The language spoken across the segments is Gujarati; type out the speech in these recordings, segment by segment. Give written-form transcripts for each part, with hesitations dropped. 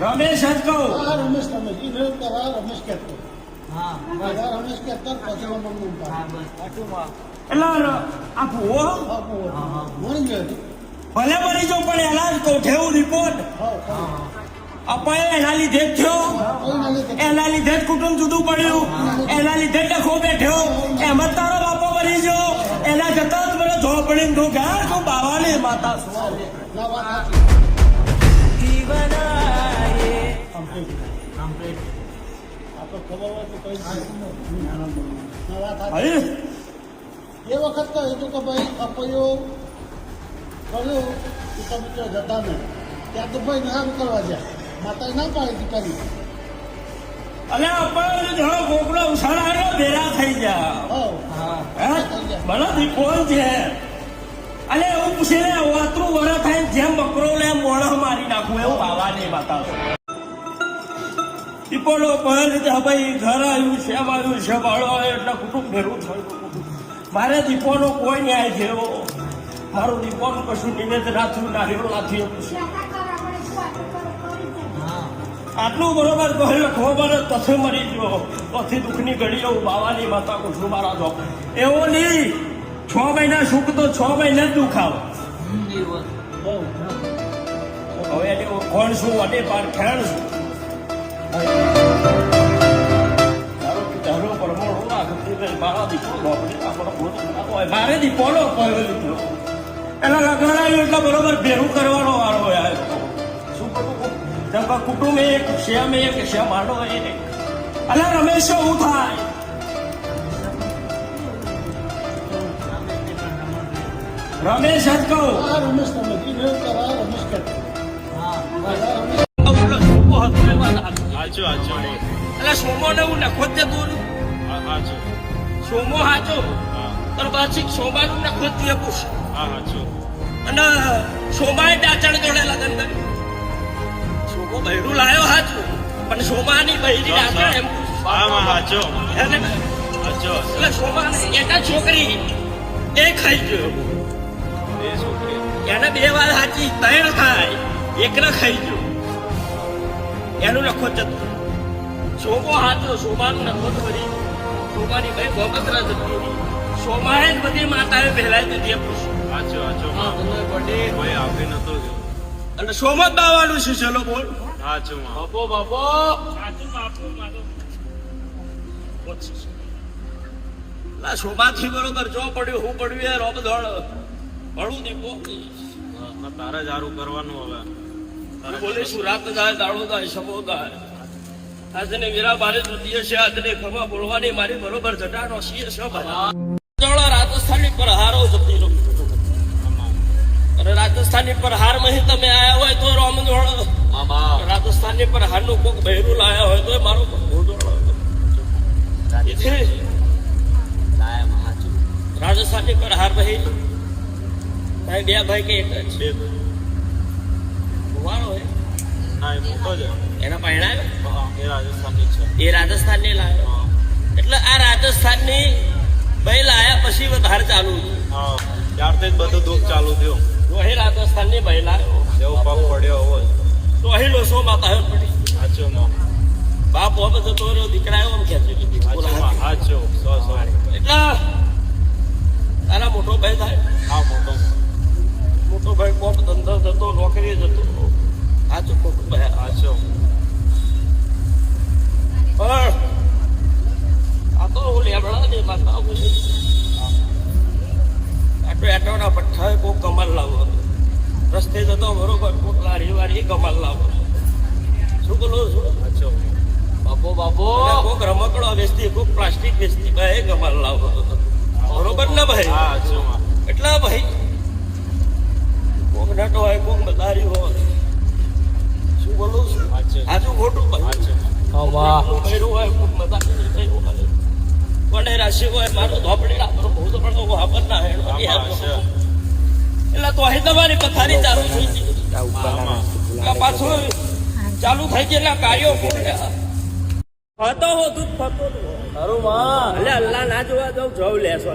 રમેશ જ કહું. હા રમેશ રમેશ ઈ રમેશ કરા રમેશ કહેતો. હા રમેશ કહેતા પછી મમ્મી હા બસ આટલું એટલે આ ભૂવો મળી ગયો. ભલે મરી જો પણ એના જ કહું થયું રિપોર્ટ અપાય એના લીધે જ થયો. એના લીધે જ કુટુંબ જુદું પડ્યું. એના લીધે જ ડખો બેઠ્યો. એમ જ તારો બાપો મરી ગયો. એના જતા જ મને ઝોપડીને તું ગયા તું બાવાની માતા છું. ના વાત સાચી. કમ્પ્લીટ આપણે ખબર હોય તો કઈ ના વાત સાચી. અરે એ વખત તો એ તો ભાઈ અપયો કર્યું કે તમે તો જતા નહીં. ત્યાં તો ભાઈ ના કરવા જાય. માતાએ ના પાડી હતી કરી. અલે આપણે જો કોકનો ઉછાળાનો ભેરા થઈ ગયા. હા હે મને કોણ છે અલે એવું પૂછે ને વાતરું વરા થાય જેમ બકરો લે મોણા મારી નાખું એવું બાવાની માતા ટીપોલો પહેલ ભાઈ ઘર આવ્યું છે આવ્યું છે વાળો એટલે કુટુંબ ભેરું થયું. મારે દીપોનો કોઈ ન્યાય થયો. મારું દીપોનું કશું નિવેદ નાથ્યું નારિયેળ નાથ્યું આટલું બરોબર કહ્યું ખબર તથે મરી ગયો. તથી દુઃખની ઘડીઓ બાવાની માતા કુશું મારા જો એવો નહીં 6 મહિના સુખ તો 6 મહિના જ દુઃખ આવે. હવે એને કોણ શું વડે પાર ખેણ શું મારે દીપોનો લીધો એના લગ્ન આવ્યું એટલે બરોબર ભેરું કરવાનો વાળો હોય. શું કરું જેમ કે કુટુંબ એક શ્યામ હાડો એક અલા રમેશ શું થાય રમેશ જ કહું. હા રમેશ રમેશ ઈ રમેશ કરા રમેશ કહેતો. એટલે સોમો ને હું નખો જ જતું સોમો હાચો પણ પાછી સોમાનું નખો જ પૂછ અને સોમાએ ડાચણ જોડે લગન કર્યું. સોમો બૈરું લાયો હાચું પણ સોમાની બૈરી ડાચણ એમ એટલે સોમાને એકા છોકરી એ ખાઈ ગયો. એને 2 વાર હાચી 3 થાય એકને ખાઈ ગયો. એનું નખો જતું સોમો હાચો સોમાનું નખો જ વળી સોમાની ભાઈ ગોમત્રા જતી રહી. સોમાએ જ બધી માતાએ પહેલાય દીધી અને સોમો જ બાવાનું છે. ચલો બોલ બાપો બાપો સોમાથી બરોબર જો પડ્યું હું પડ્યું એ રોબ દોડ ભણું દીપો તારે જ સારું કરવાનું હવે બોલે શું રાત જાય દાડો જાય સમો જાય. આજને વીરા મારે જુદીએ છે આજને ખબર બોલવાની મારી બરોબર જટાનો સીએ છે રાજસ્થાની પર હારો જતી રહું અને રાજસ્થાની પર હાર માં તમે આયા હોય તો રોમ જોડો રાજસ્થાની પર હારનું કોક બહેરું લાયા હોય તો મારો રાજસ્થાની પર હાર બહી ભાઈ 2 ભાઈ કે એક જ વાળો હોય ના એ મોટો છે એના પહેણાયો એ રાજસ્થાની છે એ રાજસ્થાનની લાયો એટલે આ રાજસ્થાનની ભાઈ લાયા પછી વધારે ચાલુ હા ત્યારથી જ બધું દુઃખ ચાલુ થયું. તો એ રાજસ્થાનની ભાઈ લાયો જેવો પગ પડ્યો હોય તો અહીં લોસો માતા પડી સાચો બાપ હોબ જતો રહ્યો દીકરા આવ્યો એમ ખેંચી સાચો એટલે તારા મોટો ભાઈ થાય. હા મોટો ભાઈ કોક ધંધો જતો નોકરી જતો સાચું ખોટું ભાઈ સાચો પણ આ તો હું લેબડા ને માતા બોલી આટોના પઠ્ઠા કોક કમાલ લાવો રસ્તે જતો બરોબર કોક લારી વારી કમાલ લાવો. શું બોલો છું સાચો બાપો કોક રમકડો વેચતી કોક પ્લાસ્ટિક વેચતી ભાઈ કમાલ લાવો બરોબર ને ભાઈ. હા સાચો એટલે ભાઈ કોક નટો હોય કોક મદારી હોય. શું બોલું છું સાચું ખોટું ભાઈ ભૈરું હોય કોક મદારી હોય કોને રાશિ હોય મારો ધોપડી રાખો બહુ તો પણ વાપર ના એટલે તો અહીં તમારી પથારી ચાલુ થઈ ગઈ પાછું ચાલુ થઈ ગયેલા કાર્યો હતો હોતું થતો એટલે અલ્લાહ ના જોવા જવું જવું લેશો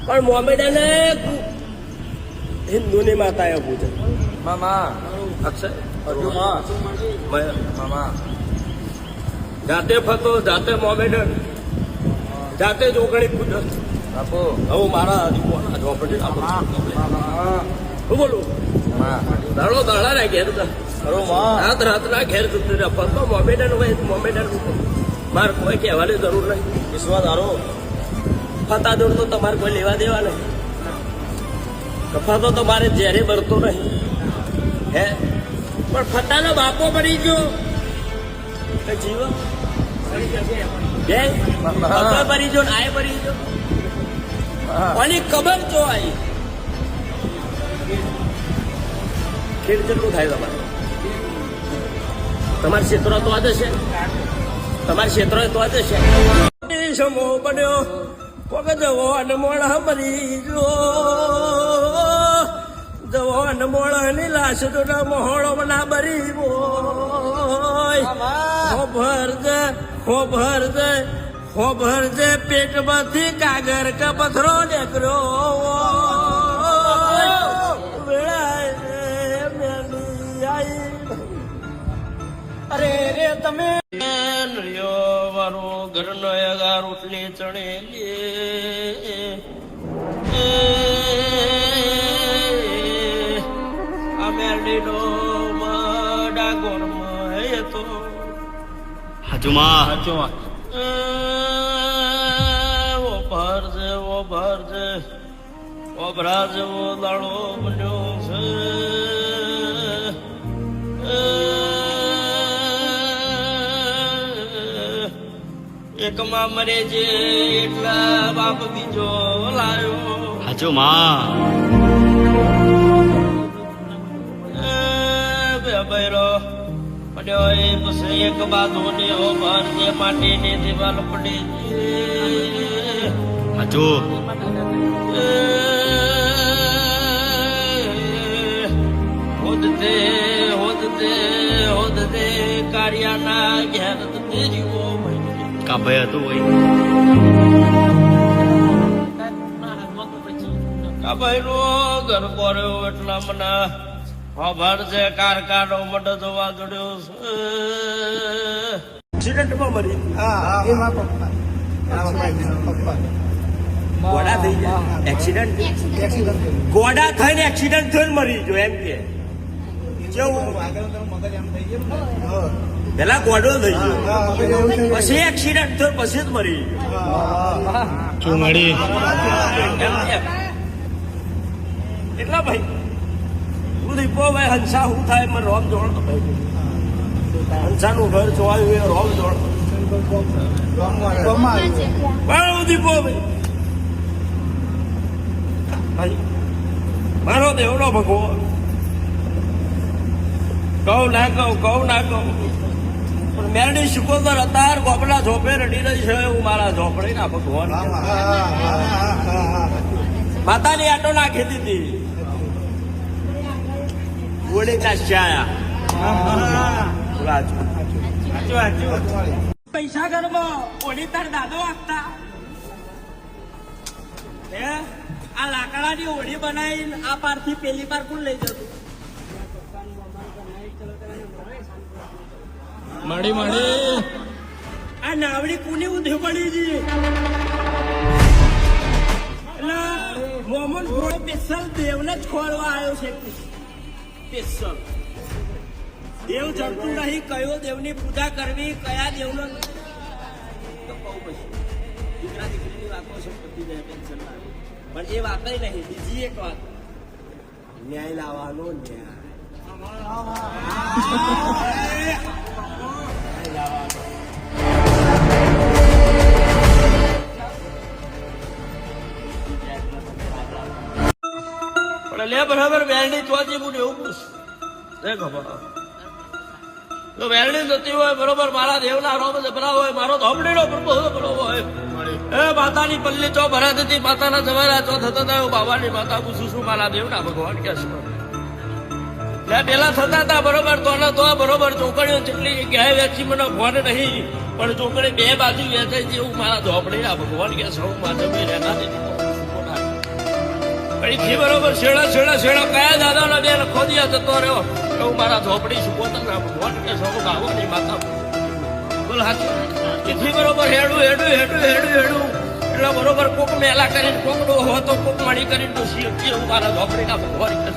પણ મોમેડને હિન્દુની માતાએ પૂછે મામા અક્ષય હજુ માં મામા જાતે ફતો જાતે મોમેડન જાતે જોગણી કુદરત બાપુ હવે મારા દીકરાના ઝોપડી હું બોલું દાડો દાડા ઘેર ખરું માં રાત રાતના ઘેર જતું રહ્યા ફરતો મોમેડન હોય મોમેડન મારે કોઈ કહેવાની જરૂર નહીં વિશ્વાસ હારો ફતા દોડ તો તમારે કોઈ લેવા દેવા નહીં કફાતો તો મારે ઝેરે બળતો નહીં હે પણ ફતાનો બાપો મરી ગયો તો જીવ મરી ગયો ને આય મરી ગયો કોની ખબર જો આવી ખેડ કેટલું થાય તમારે ક્ષેત્રો તો આ જશે તમારા ક્ષેત્રો તો આ જશે સમો બન્યો કોક જવાન મોણ મરી ગયો જવાન મોણની લાશ તો મોહળો ના બરી ખોભર જે પેટમાંથી કાગર કે પથરો નીકળ્યો અરે રે તમે વારો ઘરનો અગાર ઉઠલી ચણેલી મેરડીનો ડાગોરમાં હે તો હજુ માં ઓ ભરજે ઓ ભરા જેવો દાડો બન્યો છે એકમાં મરે છે એટલા બાપ બીજો લાયો હજુ માં બૈરો પડ્યો એ પછી એક બાજુ ને ઓભર જે માટીની દિવાલ પડી હજુ હોદતે કારિયાના ઘેર જીવો કાભાઈ હતું ભાઈ કાભાઈ નો ઘર કોર્યો એટલા મને ખબર છે કારખાનો મઢ જોવા જોડ્યો એક્સિડન્ટમાં મરી ગોડા થઈ જાય એક્સિડન્ટ ગોડા થઈને એક્સિડન્ટ થઈને મરી ગયો એમ કે કેવું પેલા ગોડો થઈ ગયો પછી એક્સિડન્ટ થયો પછી જ મરી ચુંગડી એટલા ભાઈ દીપો ભાઈ હંસા શું થાય મને રોમ જોડતો ભાઈ હંસાનું ઘર જોવાયું એ રોમ જોડતો દીપો ભાઈ મારો દેવડો ભગવો કહું ના પણ મેરડી શિકોતર અતાર ગોપડા ઝોપે રડી રહી છે હું મારા ઝોપડી ના ભગવાન માતાની આટો નાખી દીધી પૈસા ઘરમાં ઓડી તાર દાદો આપતા આ લાકડાની ઓડી બનાવીને આ પારથી પેલી પાર કોણ લઈ જતું મળી આ નાવડી કોની ઉધી પડી છે એટલે મોહમ્મદ સ્પેશિયલ દેવને જ ખોળવા આવ્યો છે સ્પેશિયલ દેવ જડતું નહીં કયો દેવની પૂજા કરવી કયા દેવનો દીકરા દીકરીની વાતો છે પતી જાય ટેન્શન ના પણ એ વાત નહીં બીજી એક વાત ન્યાય લાવવાનો ન્યાય પણ લે બરાબર વેરણી ચોજી હું એવું પૂછ ખબર તો વેરણી જતી હોય બરોબર મારા દેવના રોમ જબરા હોય મારો ધોપડીનો પ્રભુ જબરો હોય એ માતાની પલ્લી ચો ભરાત હતી માતાના જવારા ચો થતા હતા બાવાની માતા પૂછું છું મારા દેવના ભગવાન કે છે પેલા થતા હતા બરોબર તો બરોબર ચોકડીઓ જેટલી જગ્યાએ વેચી મને ફોન નહીં પણ ચોકડી બે બાજુ વેચાય છે એવું મારા ઝોપડીના ભગવાન કે છે હું માથે રહેતા નથી બરોબર છેડા કયા દાદાના બે ખોદિયા જતો રહ્યો હું મારા ઝોપડી છું પોતાના વોટ કે સૌ ગાવાની માતા બોલ હાચું એથી બરોબર હેડું એટલે બરોબર કોક મેલા કરીને કોક ડોહો તો કોક મણી કરીને તો શીખી હું મારા ઝોપડીના ભગવાન કે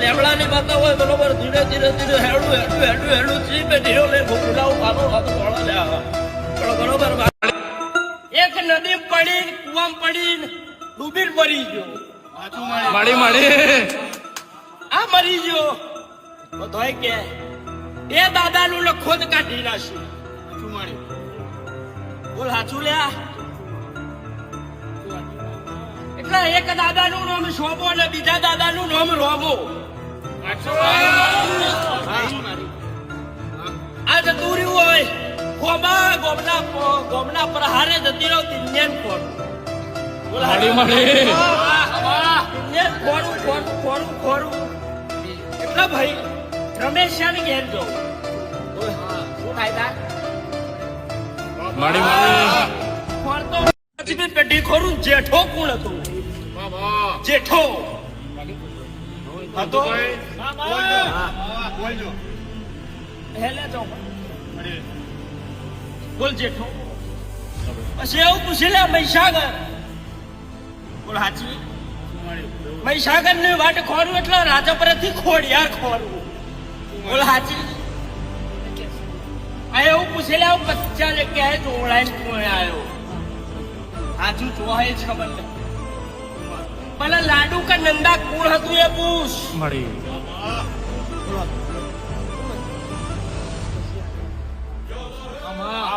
લેમડાની માતા હોય બરોબર ધીરે ધીરે હેડું ચીપે ઢીરો લઈ ભૂલાવું મારો હાથ વળો લે પણ બરોબર એક નદી પડી કુવામ પડી ડૂબીને મરી ગયો આ મરી ગયો બધોય કે એ દાદાનું ને ખોદ કાઢી નાખ્યું બોલ હાચું લ્યા એટલે એક દાદાનું નામ શોભો અને બીજા દાદાનું નામ રોમો આ જતું રહ્યું હોય ગોમના પ્રહારે જતી રહ્યો દિલ્હી કોણ એટલે ભાઈ રમેશ ને ઘેર જવું શું થાય પેઢી ખોરું જેઠો કોણ હતું જેઠો હતો હેલે જાઓ બોલ જેઠો પછી એવું પૂછી લે મહીસાગર બોલ હાચી મહીસાગર ની વાટ ખોરું એટલે રાજપરાથી ખોડિયાર ખોરવું બોલ હાચી આ એવું પૂછી લે 50 જગ્યાએ જોડાઈને કોણ આવ્યો હાચું જોવાય જ ખબર નહીં પેલા લાડુ કા નંદા કોણ હતું એ પૂછ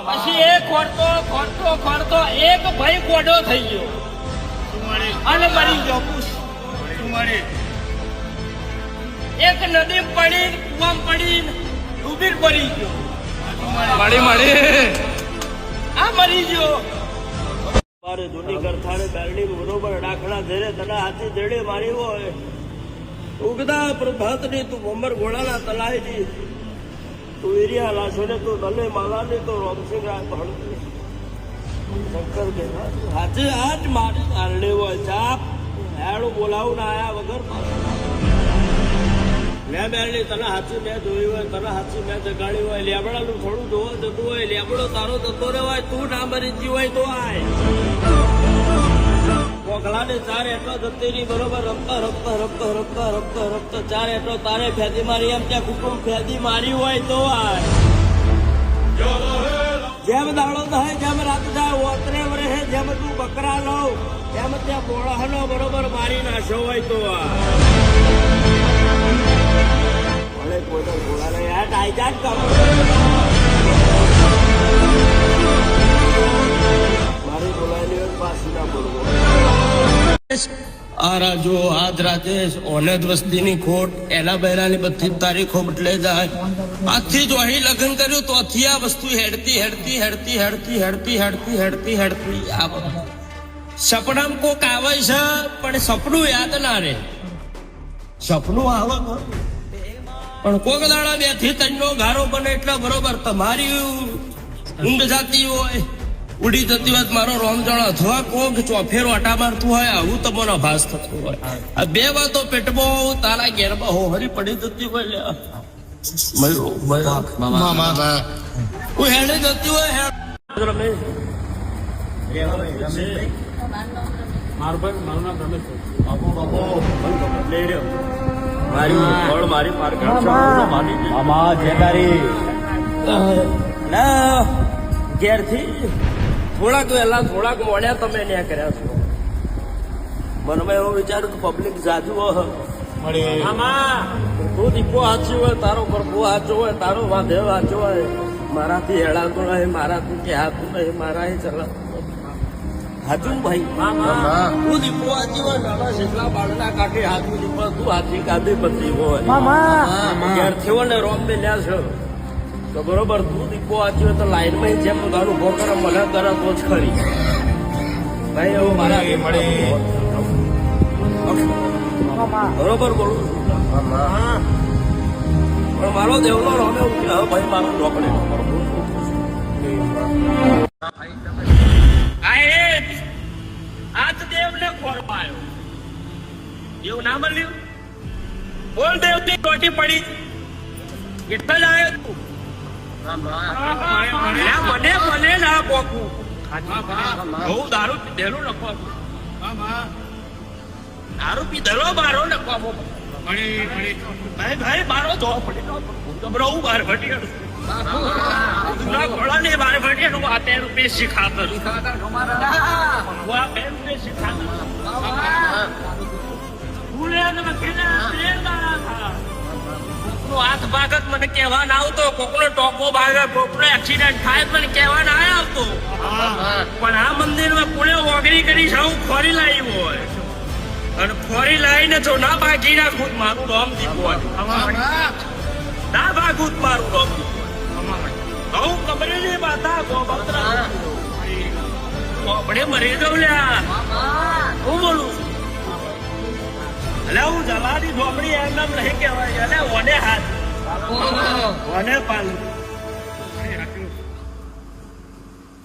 પછી એ ખોરતો એક ભાઈ ગોડો થઈ ગયો અને મરી ગયો પૂછ એક નદી પડી કુવામ પડી ડૂબી મરી ગયો આ મરી ગયો મારે જૂની કરથાને બેરડી બરોબર ડાખડા ધેરે તના હાથી જેડે મારી હોય ઉગદા પ્રભાતની તું ભમર ઘોડાના તલાઈની તું એરિયા લાશોને તું દલે માલાની તો રોમસિંહ રાય ભણતી શંકર કે હાથે હાથ મારી આરડે હોય ચાપ હેડું બોલાવું ના આયા વગર મેં બેરડી તને હાથી મેં જોયું હોય તને હાથી મેં જગાડી હોય લેબડાનું થોડું જોવા જતું હોય લેબડો તારો જતો રહેવાય તું ના મરી જી હોય તો આય કોકલાને ચાર એટલો જતી રહી બરોબર રમતા ચાર એટલો તારે ફેદી મારી એમ ત્યાં કુટુંબ ફેદી મારી હોય તો આય જેમ દાડો થાય જેમ રાત થાય ઓતરે વરે જેમ તું બકરા લો એમ ત્યાં બોળાનો બરોબર મારી નાશો હોય તો આ કોઈ બોલાને યાર ડાયજાટ કરો મારી બોલાયેલી હોય પાછી ના બોલવો આ રાજો આજ રાજેશ ઓનેદ વસ્તીની ખોટ એના બહેરાની બધી તારીખો બદલે જાય આજથી જો અહીં લગ્ન કર્યું તો આથી આ વસ્તુ હેડતી આ સપનામ કોક આવે છે પણ સપનું યાદ ના રે સપનું આવે પણ કોક દાડા 2 થી 3 નો ગારો બને એટલે બરોબર તમારી ઊંઘ જાતી હોય ઉડી જતી હોય મારો રોમજણ અથવા કોક ચોફેરો આટા મારતું હોય આવું તમારો ભાસ થતો હોય આ 2 વાતો પેટમાં તારા ઘેરમાં હોહરી પડી જતી હોય હું હેડે જતી હોય ઘેરથી થોડાક વહેલા થોડાક મોડ્યા તમે ન્યા કર્યા છો મનમાં એવો વિચાર્યું કે પબ્લિક જાજુ તું દીપો સાચું હોય તારો પ્રભુ સાચો હોય તારો વાંધે સાચો હોય મારાથી હેડાતું નહીં મારાથી કે હાથું નહીં મારા ચલાતું હાચું ભાઈ તું દીપો હાચી હોય નાના શીખલા બાળના કાઢી હાથું દીપો તું હાથી કાઢી બધી હોય ઘેરથી હોય ને રોમ મેલ્યા છે તો બરોબર તું દીપો હાચી હોય તો લાઈનમાં જેમ ગાડું ઉભો કરે મને કરે તો જ ખરી ભાઈ એવું મારા બરોબર બોલું પણ મારો દેવનો રોમે એવું કે ભાઈ મારું રોકડે આજ દેવને ખોરવાયો એવું ના મળ્યું બોલ દેવતી ટોટી પડી એટલે જ આવ્યો તું મને ના પોકવું બહુ દારૂ પીધેલું લખવાનું દારૂ પીધેલો મારો લખવા ભાઈ મારો જોવા પડે બહુ બાર ભટિયાનું ઘોડા ને બાર ભટિયાનું આ 13 રૂપિયા શીખાતર હાથ ભાગત મને કહેવા ના આવતો કોકનો ટોકો ભાગે કોકનો એક્સિડન્ટ થાય મને કહેવા ના આવતો પણ આ મંદિરમાં પુણે ઓગળી કરી હું ખોરી લાવી હોય અને ખોરી લાવીને જો ના ભાગી નાખું મારું નામ દીપું ના ભાગું મારું નામ દીપું હું કબરેલી બાતા ગોબત્રા આપણે મરી દઉં લ્યા હું બોલું એટલે હું જવાની ઢોકળી એમ નામ નહીં કહેવાય એટલે ઓને હાથ ઓને પાલું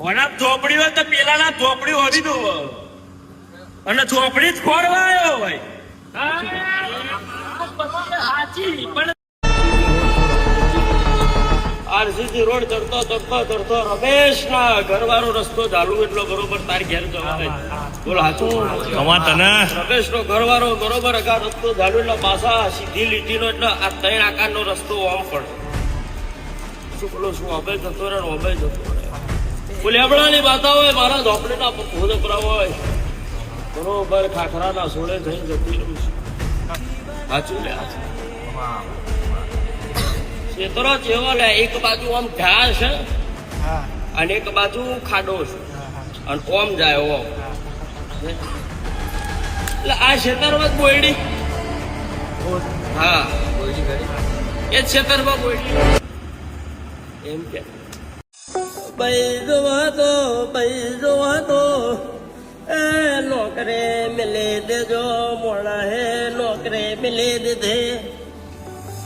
ઓના ચોપડી હોય તો પેલાના ચોપડી હોવી દઉં અને ચોપડી જ ખોરવાયો હોય આરસીસી રોડ ચડતો રમેશ ના ઘરવાળો રસ્તો ચાલુ એટલો બરોબર તારી ઘેર જવા બોલ હાચું રમેશ નો ઘરવાળો બરોબર અગા રસ્તો ચાલુ એટલે પાછા સીધી લીટીનો એટલે આ 3 આકારનો રસ્તો આમ પડે શું બોલો શું અભય જતો રહે અભય જતો રહે ફુલેબડાની બાતા હોય મારા ઝોપડીના ભોજપરા હોય બરોબર ખાખરાના સોળે જઈને જતી રહું છું સાચું લે ખેતરો જેવો લે એક બાજુ આમ ઘાસ છે અને એક બાજુ ખાડો છે અને ઓમ જાય ઓમ એટલે આ ખેતરમાં બોયડી હા એ ખેતરમાં બોયડી એમ કે જોવા તો એ નોકરે મિલે દેજો મોડા હે નોકરે મિલે દીધે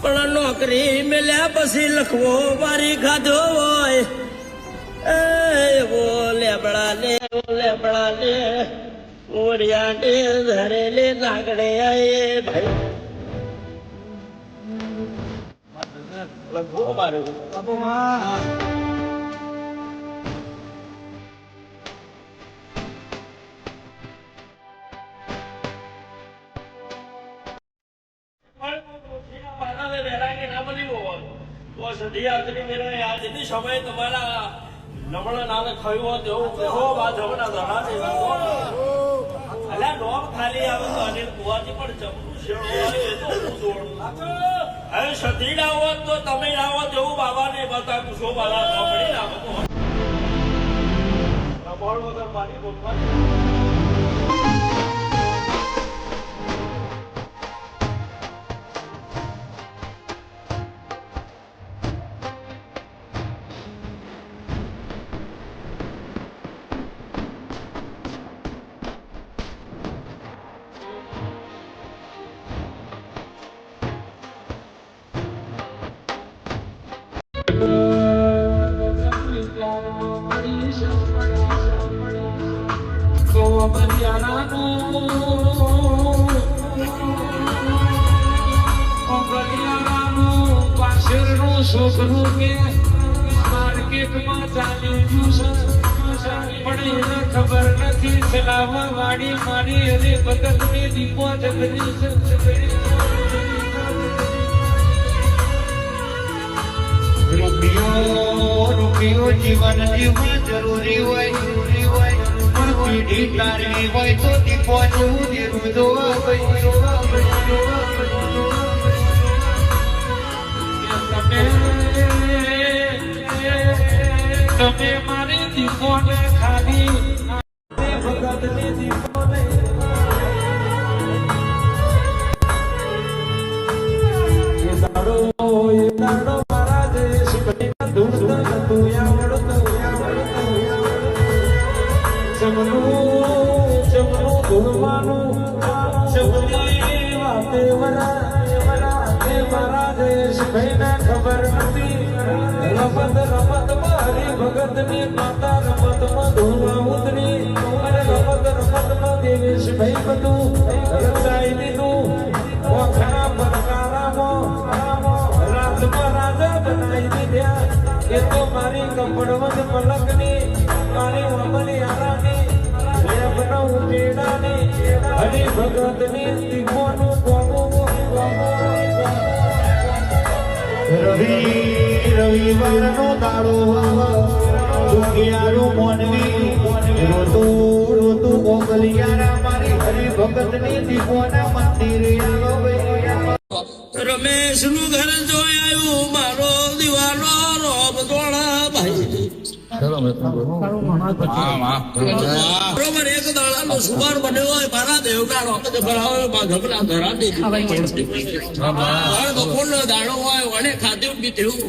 પણ નોકરી મેલ્યા પછી લખવો મારી ખાધો હોય એવો લેબડા લે ઓડિયા ને ધરે લે નાગડે આયે ભાઈ લખવો મારે સમય તમારા નમણા નાને ખયું હોત એવું આ જમણા ધડા નોમ ખાલી આવે તો અનિલ કુવાજી પણ ચપલું શેડું હવે સધી ના હોત તો તમે ના હોત એવું બાબા ને બતાવું છો બાબા કપડી ના રબોળ વગર પાણી બોલવા છોકરું કે માર્કેટમાં ચાલી પણ એને ખબર નથી ચલાવવા વાળી મારી હરે ભગત ની દીપો રૂપિયો જીવન જીવન જરૂરી હોય પણ પીઢી તારવી હોય તો દીપો જેવું દેરું જોવા તમે મારી દીપોને ખાલી ભગત ની દીપોને દાડો મારા દેશ દૂર તું આવડતું ચમનું ધૂળવાનું ચમની વાતે મારા દેશ ભાઈને ખબર નથી રમત મારી ભગત ની માતા રમતમાં ધૂળવા ઉતરી અને રમતમાં દેવેશ ભાઈ બધું રચાઈ દીધું મારી કપડવદ પલકની મારી વમલી આરાની લેબનો ઉટેડાની હરિ ભગતની દીપોનું ગોગું રવિવારનો દાડો દુખિયારું મોનવી રોતું મોગલિયારા મારી હરિભગતની દીપોના મંદિરે આવે રમેશ નું ઘર જોઈ આવ્યું મારો દિવાનો રોબ દોડા ભાઈ બરોબર એક દાડાનો સુવાર બન્યો હોય મારા દેવના રોબ ભરાવે ગમના ધરાતી બપોરનો દાડો હોય વડે ખાધું પીધું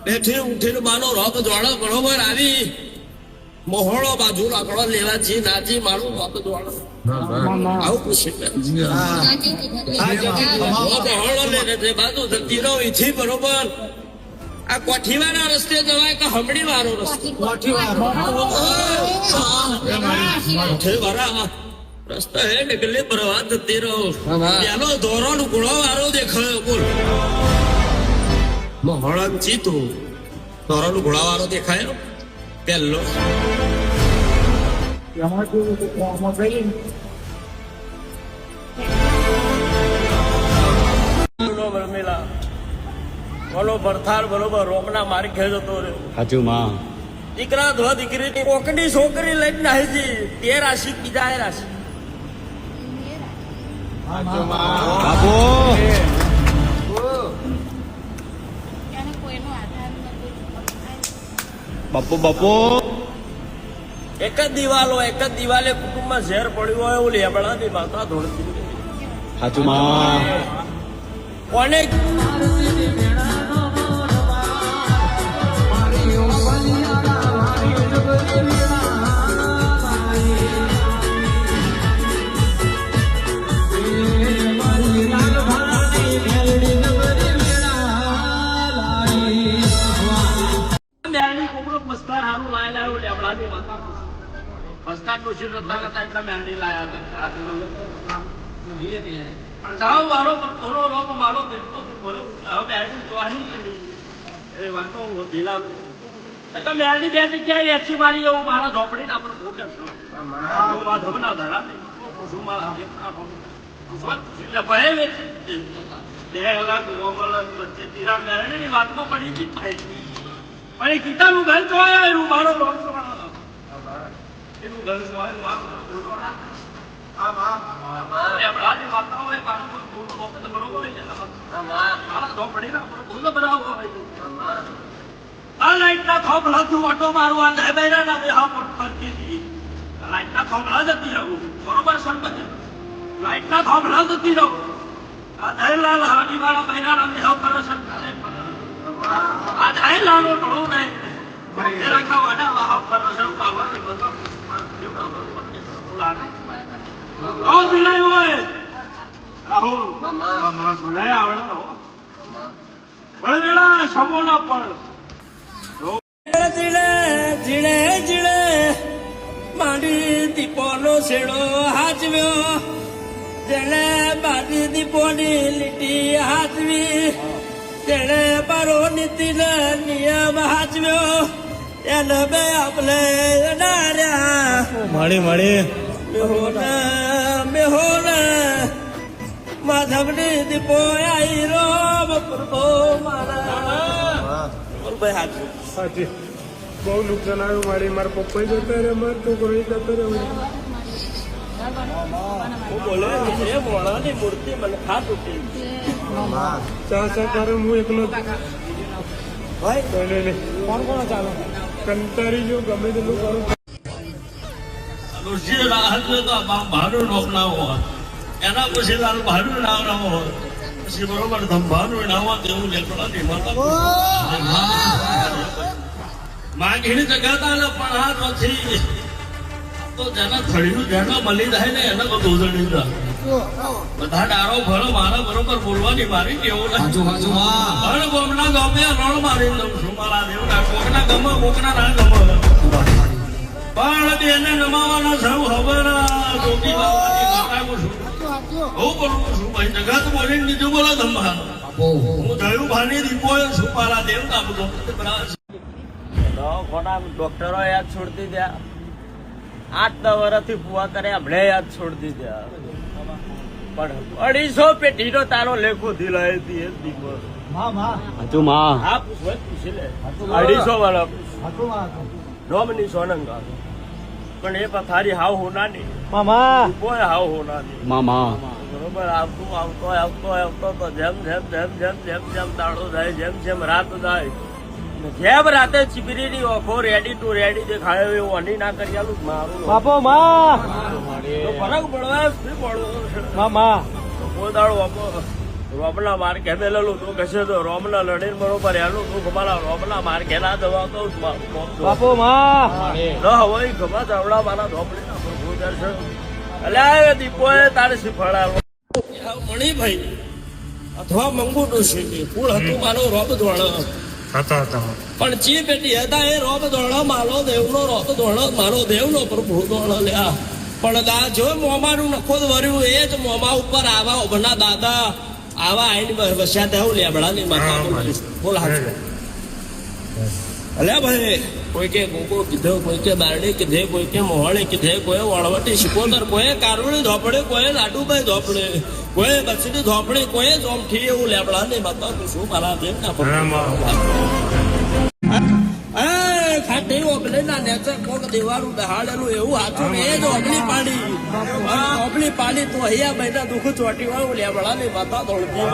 બેઠી ઉઠીને માનો રોબ દોડા બરોબર આવી મોહળો બાજુ લાકડો લેવા જી નાજી મારું રોબ દોડા આવું પૂછે બાજુ જતી રહો ઈથી બરોબર આ કોઠીવાના રસ્તે જવાય કે હમણી વાળો રસ્તો કોઠીવાળા રસ્તા હે નીકળે પ્રવાહ જતી રહો પેલો ધોરણ ગુણો વાળો દેખાયો બોલ મોહળમ ચીતું ધોરણ ગુણા વાળો દેખાયો પેલો બોલો ભરથાર બરોબર રોમના મારી ખેલ જતો રે હાચુ માં દીકરા ધો દીકરી કોકની છોકરી લઈને નાહી જી તે રાશિ બીજા એ રાશિ બાપુ બાપુ બાપુ એક જ દિવાલે કુટુંબમાં ઝેર પડ્યું હોય એવું લેબડાની માતા ધોળતી હાચુ માં કોને મારા ઝોપડી ના વાતમાં પડી ગઈ પણ ગીતાનું ઘર જોયા એવું મારો રોગ એનું ઘર જોયા આ લાઈટના થોભલાથી ઓટો મારવા બૈરાના દેહા પર ફરતી હતી લાઈટના થોભલા જતી રહું બરોબર સંબંધ લાઈટના થોભલા જતી રહું આ દહેલાલ હાડી વાળા બૈરાના દેહા પર સરકારે આ દહેલાનો ટોળો નહીં રખા વાડા વાહ પર સરકારે और बिना हुए राहुल नहीं आवड़ता हो बड़े बेड़ा सबो ना पड़ જીણે જીણે જીણે મારી દીપોનો છેડો હાચવ્યો જેણે મારી દીપોની લીટી હાચવી જેણે મારો નીતિને નિયમ હાચવ્યો એને બે આપણે નાર્યા મળી મેહોન માધવની દીપો આઈ રોમ પ્રભો મારા ભાઈ હાચું સાચી બહુ નુકસાન આવ્યું મારી મારા પપ્પા જતા રહે મારા છોકરો જતો રહે હું બોલે એ મોણાની મૂર્તિ મને ખાસ ઉઠી ચા કરે હું એકલો ભાઈ કોણ કોણ ચાલો કંટારી જો ગમે તેટલું કરું ઋષિ રાહત તો ભાડું નોખના હોય એના પછી તારું ભાડું નાવના હોય પછી બરોબર ધંભાનું નાવા તેવું લેકડાની માતા માંગીને જગાતા ને પણ આ નથી તો જેના થળીનું જેના મળી જાય ને એને બધું ઉજળી જાય બધા ડારો ભરો મારા બરોબર બોલવાની મારી કેવું હર ગોમના ગમે રણ મારી દઉં છું મારા દેવના કોકના ગમે કોકના ના ગમે પણ બેને નમાવાના સૌ ખબર જોતી લાવવાની માતાનું છું હું બોલું છું ભાઈ જગત બોલીને બીજું બોલો ધંધા હું જયું ભાની દીપો છું મારા દેવતા બધો કોના ડોક્ટરો યાદ છોડતી ત્યાં 8-10 વર્ષથી ફુવા કરે હમણે યાદ છોડતી ત્યાં પણ 250 પેટીનો તારો લેખો દિલાય હતી એ દીકરો હાચું માં હા પૂછી લે 250 વાળા રોમની સોનંગા પણ એ પથારી હાવ હોનાની મામા કોઈ હાવ હોનાની મામા બરોબર આવતો તો જેમ દાડો જાય જેમ રાત જાય જેમ રાતે ચીપરીની ઓખો રેડી ટુ રેડી દેખાય એવું અની ના કરી આલું મારું બાપો માં તો ફરક પડવા શું પડવો મામા કોઈ દાડો રોમના માર કેમેલેલું તું કહેશે તો રોમના લડીને બરોબર એનું તું ખમાલા રોમના માર કેલા દવા તો બાપો માં ન હોય ખબર ચાવડા મારા ધોપડીના પ્રભુ દર્શન અલ્યા દીપોએ તારે શીફળાવો મણિભાઈ અથવા મંગુ ડોશી કુળ હતું મારો રોબ ધોળ પણ ચી પેટી હતા એ રોબ ધોળ મારો દેવનો રોબ ધોળ મારો દેવનો પ્રભુ ધોળ લ્યા પણ દા જો મોમાનું નખોદ વર્યું એ જ મોમા ઉપર આવા ઓભના દાદા આવા આઈને વસ્યા તેવું લેબડાની માતા બોલ હાથ અલ્યા ભાઈ કોઈ કે ગોગો કીધો કોઈ કે બારડી કીધે કોઈ કે મોહણી કીધે કોઈ વળવટી શિકોતર કોઈ કારુણી ધોપડે કોઈ લાડુભાઈ ધોપડે કોઈ બચડી ધોપડી કોઈ જોમઠી એવું લેબડા ને બતાવ શું મારા દેવ ના ખાટી ઓગલે ના નેચર કોક દેવાનું દહાડેલું એવું હાથું ને એ જ ઓગલી પાડી ઓગલી પાડી તો અહીંયા મહિના દુઃખ ચોટી વાળું લેબડા ને બતા દોડતી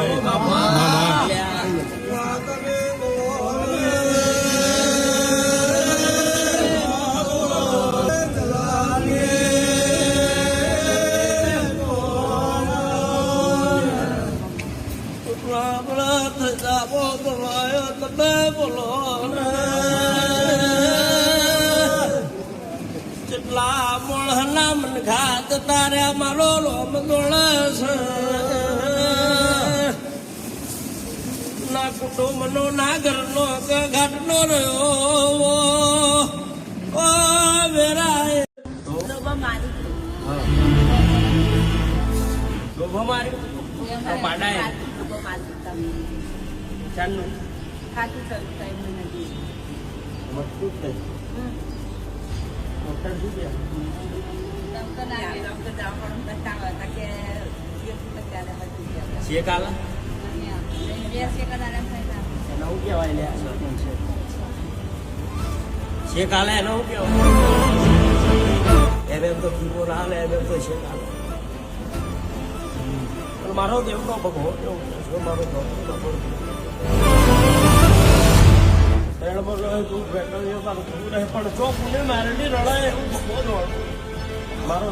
કેટલા મોળના મન ઘાત તારે મારો લોમ દોળસ ના કુટુંબનો ના ઘરનો ઘાટનો રહ્યો ઓ વેરાય લોભો માર્યો પાડાય ચાલનું મજબૂત થઈ ડોક્ટર શું શેક આલા એનો શું કહેવાય લે શેક આલે એનો શું કહેવાય એમ તો કીવો ના લે એમ તો શેક આલે પણ મારો દેવનો ભગવો કેવું મારો પણ ચો પુણે મારેલી રડાય એવું મારો